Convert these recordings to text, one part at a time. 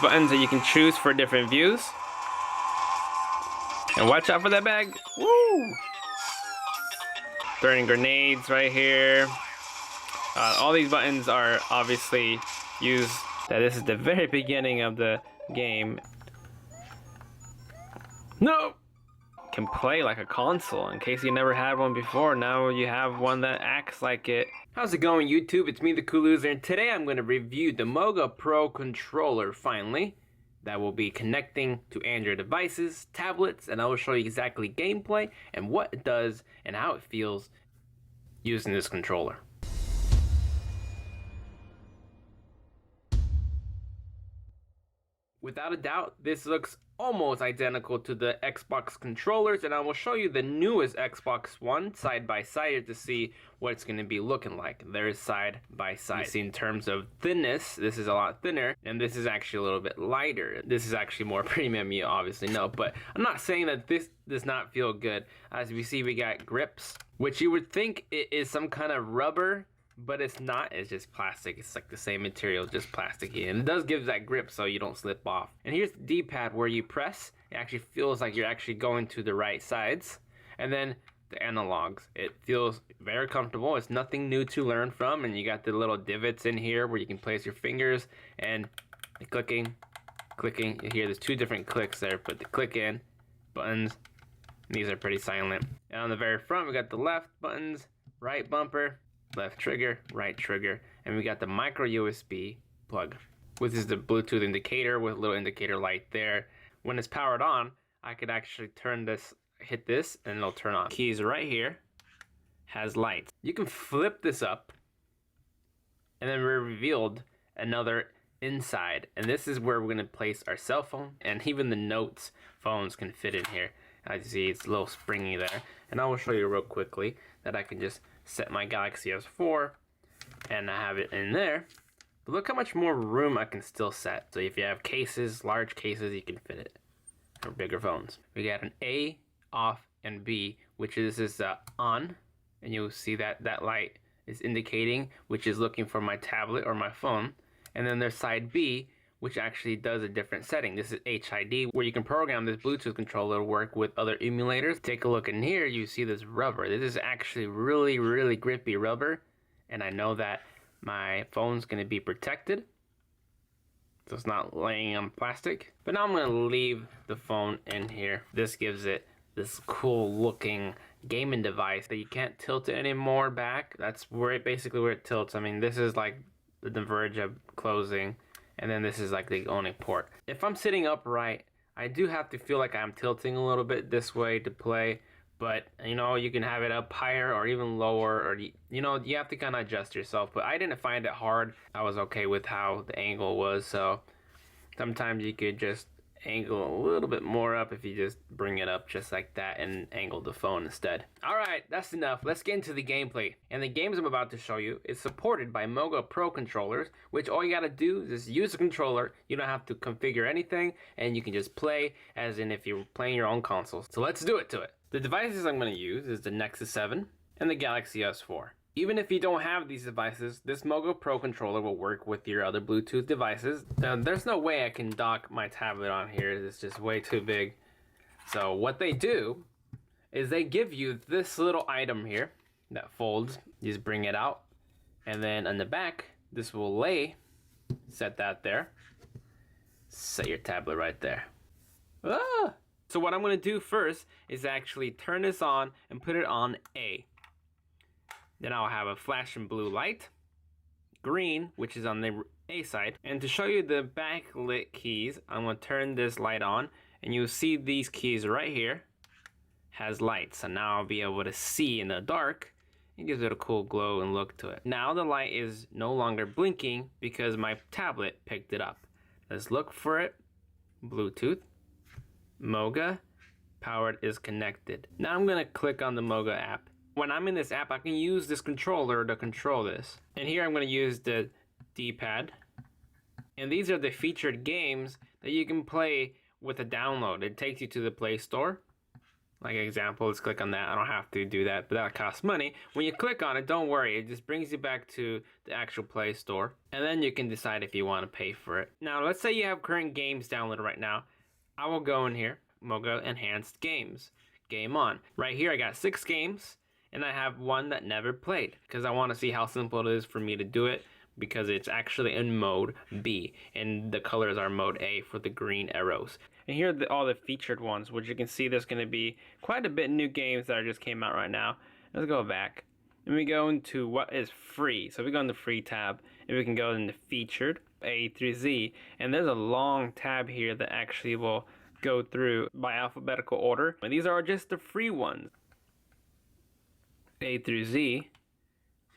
Buttons that you can choose for different views. And watch out for that bag. Woo! Throwing grenades right here. All these buttons are obviously used. That this is the very beginning of the game. No! Can play like a console. In case you never had one before, now you have one that acts like it. How's it going, YouTube? It's me, the Cool Loser, and today I'm going to review the Moga Pro controller, finally. That will be connecting to Android devices, tablets, and I will show you exactly gameplay and what it does and how it feels using this controller. Without a doubt, this looks almost identical to the Xbox controllers, and I will show you the newest Xbox One side by side to see what it's going to be looking like. There is side by side. You see, in terms of thinness, this is a lot thinner, and this is actually a little bit lighter. This is actually more premium, you obviously know, but I'm not saying that this does not feel good. As we see, we got grips, which you would think it is some kind of rubber, but it's not. It's just plastic. It's like the same material, just plasticky, and it does give that grip so you don't slip off. And here's the D-pad where you press. It actually feels like you're actually going to the right sides. And then the analogs, it feels very comfortable. It's nothing new to learn from, and you got the little divots in here where you can place your fingers, and the clicking. You hear there's two different clicks there, but the click in buttons, these are pretty silent. And on the very front, we got the left buttons, right bumper, left trigger, right trigger, and we got the micro USB plug, which is the Bluetooth indicator with a little indicator light there. When it's powered on, I could actually turn this, hit this, and it'll turn on. Keys right here, has lights. You can flip this up, and then we're revealed another inside, and this is where we're gonna place our cell phone, and even the notes phones can fit in here. As you see, it's a little springy there, and I will show you real quickly that I can just set my Galaxy S4 and I have it in there. But look how much more room I can still set. So if you have cases, large cases, you can fit it. Or bigger phones. We got an A, off, and B, which is on, and you'll see that that light is indicating, which is looking for my tablet or my phone. And then there's side B, which actually does a different setting. This is HID, where you can program this Bluetooth controller to work with other emulators. Take a look in here, you see this rubber. This is actually really, really grippy rubber, and I know that my phone's gonna be protected, so it's not laying on plastic. But now I'm gonna leave the phone in here. This gives it this cool looking gaming device that you can't tilt it anymore back. That's where it basically where it tilts. I mean, this is like the verge of closing, and then this is like the only port. If I'm sitting upright, I do have to feel like I'm tilting a little bit this way to play, but you know, you can have it up higher or even lower, or you know, you have to kind of adjust yourself. But I didn't find it hard. I was okay with how the angle was, so sometimes you could just angle a little bit more up if you just bring it up just like that and angle the phone instead. Alright, that's enough. Let's get into the gameplay. And the games I'm about to show you is supported by Moga Pro controllers, which all you gotta do is just use the controller. You don't have to configure anything, and you can just play as in if you're playing your own console. So let's do it to it. The devices I'm going to use is the Nexus 7 and the Galaxy S4. Even if you don't have these devices, this Moga Pro controller will work with your other Bluetooth devices. There's no way I can dock my tablet on here. It's just way too big. So what they do is they give you this little item here that folds. You just bring it out, and then on the back, this will lay. Set that there. Set your tablet right there. Ah! So what I'm going to do first is actually turn this on and put it on A. Then I'll have a flashing blue light, green, which is on the A side. And to show you the backlit keys, I'm going to turn this light on, and you'll see these keys right here has lights. So now I'll be able to see in the dark. It gives it a cool glow and look to it. Now the light is no longer blinking because my tablet picked it up. Let's look for it. Bluetooth. Moga. Powered is connected. Now I'm going to click on the Moga app. When I'm in this app, I can use this controller to control this. And here I'm going to use the D-pad. And these are the featured games that you can play with a download. It takes you to the Play Store. Like example, let's click on that. I don't have to do that, but that costs money. When you click on it, don't worry, it just brings you back to the actual Play Store, and then you can decide if you want to pay for it. Now, let's say you have current games downloaded right now. I will go in here, Moga Enhanced Games, Game On. Right here, I got 6 games, and I have one that never played, because I want to see how simple it is for me to do it, because it's actually in mode B, and the colors are mode A for the green arrows. And here are all the featured ones, which you can see there's going to be quite a bit new games that just came out right now. Let's go back, and we go into what is free. So we go in the free tab, and we can go into featured, A through Z, and there's a long tab here that actually will go through by alphabetical order. And these are just the free ones. A through Z,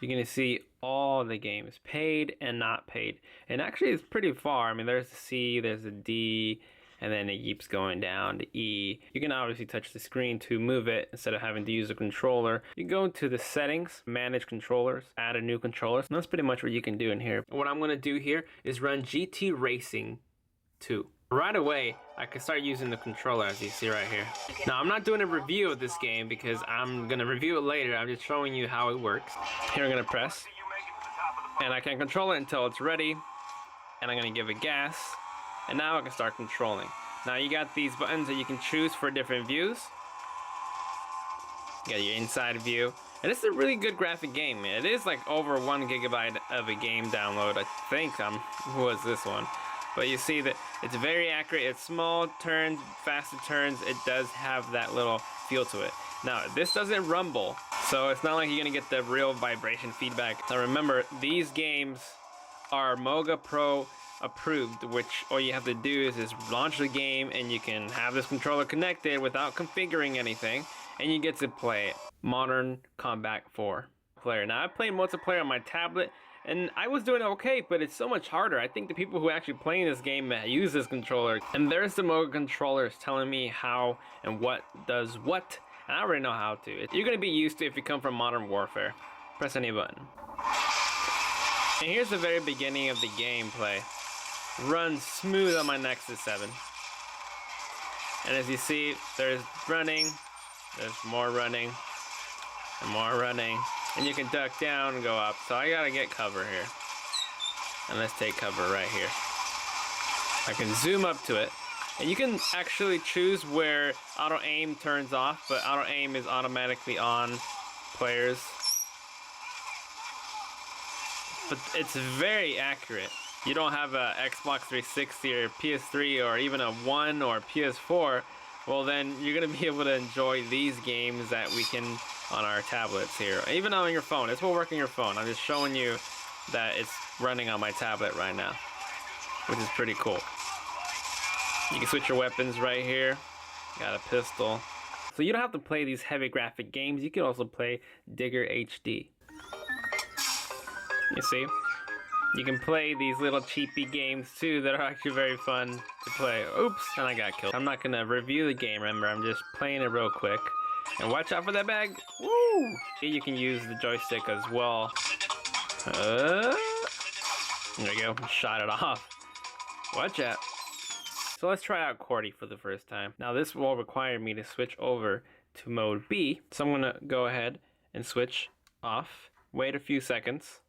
you're going to see all the games, paid and not paid. And actually it's pretty far. I mean, there's a C, there's a D, and then it keeps going down to E. You can obviously touch the screen to move it instead of having to use a controller. You go into the settings, manage controllers, add a new controller. And that's pretty much what you can do in here. What I'm going to do here is run GT Racing 2. Right away, I can start using the controller, as you see right here. Now, I'm not doing a review of this game because I'm going to review it later. I'm just showing you how it works. Here I'm going to press, and I can control it until it's ready, and I'm going to give it gas, and now I can start controlling. Now, you got these buttons that you can choose for different views. You got your inside view, and it's a really good graphic game. It is like over 1 gigabyte of a game download. I think was this one. But you see that it's very accurate. It's small turns, faster turns. It does have that little feel to it. Now, this doesn't rumble, so it's not like you're gonna get the real vibration feedback. Now remember, these games are Moga Pro approved, which all you have to do is just launch the game, and you can have this controller connected without configuring anything, and you get to play Modern Combat 4 player. Now, I played multiplayer on my tablet, and I was doing okay, but it's so much harder. I think the people who actually play this game use this controller. And there's the Moga controllers telling me how and what does what. And I already know how to. You're going to be used to if you come from Modern Warfare. Press any button. And here's the very beginning of the gameplay. Runs smooth on my Nexus 7. And as you see, there's running, there's more running, and more running. And you can duck down and go up. So I gotta get cover here. And let's take cover right here. I can zoom up to it. And you can actually choose where auto aim turns off, but auto aim is automatically on players. But it's very accurate. You don't have a Xbox 360 or PS3 or even a 1 or PS4, well then you're gonna be able to enjoy these games that we can on our tablets here, even on your phone. This will work on your phone. I'm just showing you that it's running on my tablet right now, which is pretty cool. You can switch your weapons right here. Got a pistol. So you don't have to play these heavy graphic games. You can also play Digger HD. You see? You can play these little cheapy games too that are actually very fun to play. Oops, and I got killed. I'm not gonna review the game, remember, I'm just playing it real quick. And watch out for that bag. Woo! You can use the joystick as well. There we go, shot it off. Watch out. So let's try out Cordy for the first time. Now this will require me to switch over to mode B. So I'm gonna go ahead and switch off. Wait a few seconds.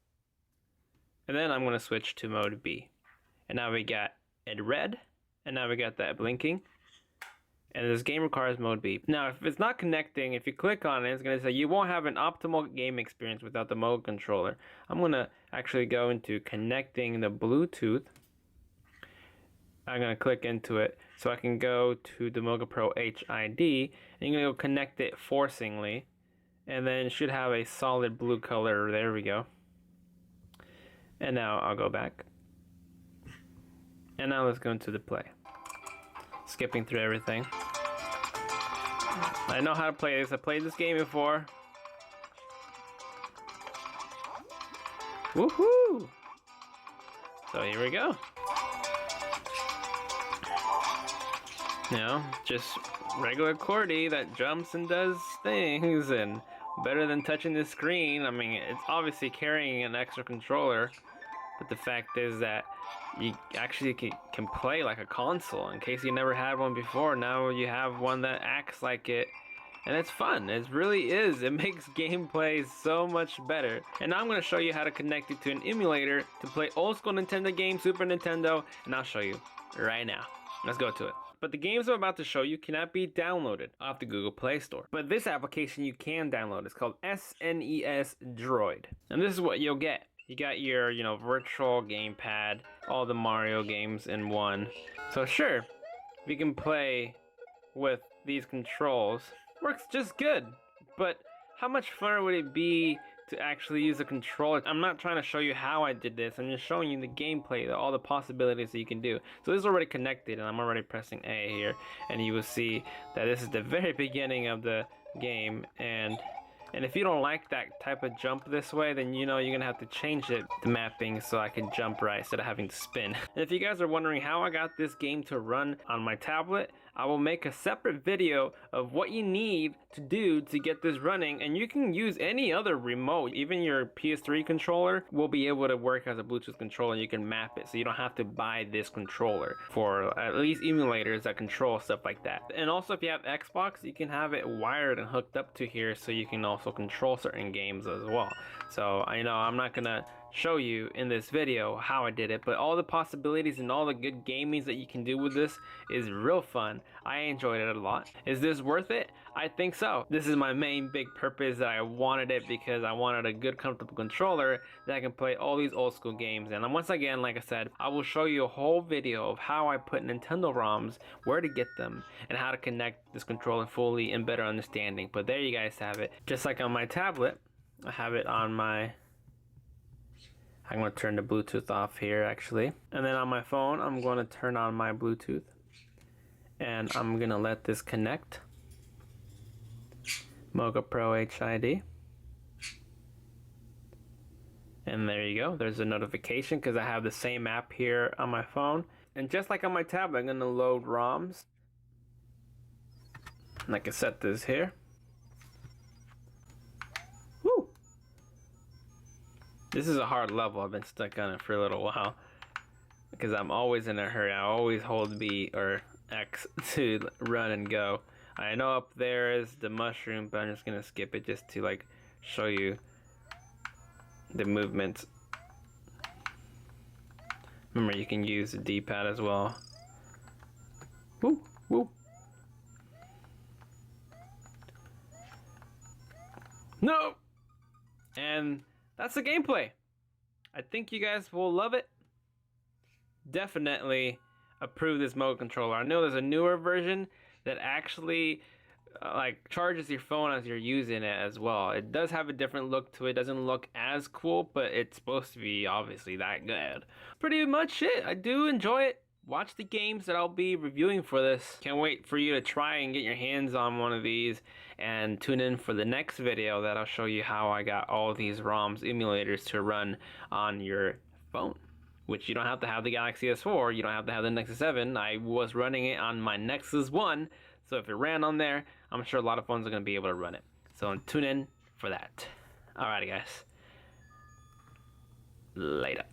And then I'm gonna switch to mode B. And now we got it red. And now we got that blinking. And this game requires mode B. Now, if it's not connecting, if you click on it, it's going to say you won't have an optimal game experience without the Moga controller. I'm going to actually go into connecting the Bluetooth. I'm going to click into it so I can go to the Moga Pro HID, and you're going to go connect it forcingly, and then it should have a solid blue color. There we go. And now I'll go back. And now let's go into the play. Skipping through everything. I know how to play this. I played this game before. Woohoo! So here we go. You know, just regular Cordy that jumps and does things, and better than touching the screen. I mean, it's obviously carrying an extra controller, but the fact is that you actually can play like a console. In case you never had one before, now you have one that acts like it, And it's fun. It really is. It makes gameplay so much better. And now I'm going to show you how to connect it to an emulator to play old school Nintendo games, Super Nintendo, and I'll show you right now. Let's go to it. But the games I'm about to show you cannot be downloaded off the Google Play Store. But this application you can download. It's called SNES Droid. And this is what you'll get. You got your, virtual gamepad, all the Mario games in one. So sure, we can play with these controls. Works just good, but how much fun would it be to actually use a controller? I'm not trying to show you how I did this. I'm just showing you the gameplay, all the possibilities that you can do. So this is already connected, and I'm already pressing A here, and you will see that this is the very beginning of the game. And if you don't like that type of jump this way, then you're gonna have to change the mapping so I can jump right instead of having to spin. And if you guys are wondering how I got this game to run on my tablet, I will make a separate video of what you need to do to get this running, and you can use any other remote. Even your PS3 controller will be able to work as a Bluetooth controller, and you can map it, so you don't have to buy this controller for at least emulators that control stuff like that. And also if you have Xbox, you can have it wired and hooked up to here so you can also control certain games as well. So I know I'm not gonna show you in this video how I did it, but all the possibilities and all the good gaming that you can do with this is real fun. I enjoyed it a lot. Is this worth it? I think so. This is my main big purpose, that I wanted it because I wanted a good comfortable controller that I can play all these old school games in. And once again, like I said, I will show you a whole video of how I put Nintendo ROMs, where to get them, and how to connect this controller fully and better understanding. But there you guys have it. Just like on my tablet, I have it on my... I'm going to turn the Bluetooth off here actually. And then on my phone, I'm going to turn on my Bluetooth. And I'm going to let this connect. Moga Pro HID. And there you go. There's a notification because I have the same app here on my phone. And just like on my tablet, I'm going to load ROMs. And I can set this here. This is a hard level. I've been stuck on it for a little while because I'm always in a hurry. I always hold B or X to run and go. I know up there is the mushroom, but I'm just gonna skip it just to show you the movements. Remember, you can use the D-pad as well. Woo, woo. No! And that's the gameplay. I think you guys will love it. Definitely approve this Moga controller. I know there's a newer version that actually charges your phone as you're using it as well. It does have a different look to it. It doesn't look as cool, but it's supposed to be obviously that good. Pretty much it. I do enjoy it. Watch the games that I'll be reviewing for this. Can't wait for you to try and get your hands on one of these, and tune in for the next video that I'll show you how I got all these ROMs emulators to run on your phone. Which you don't have to have the Galaxy S4, you don't have to have the Nexus 7. I was running it on my Nexus 1, so if it ran on there, I'm sure a lot of phones are going to be able to run it. So tune in for that. Alrighty guys. Later.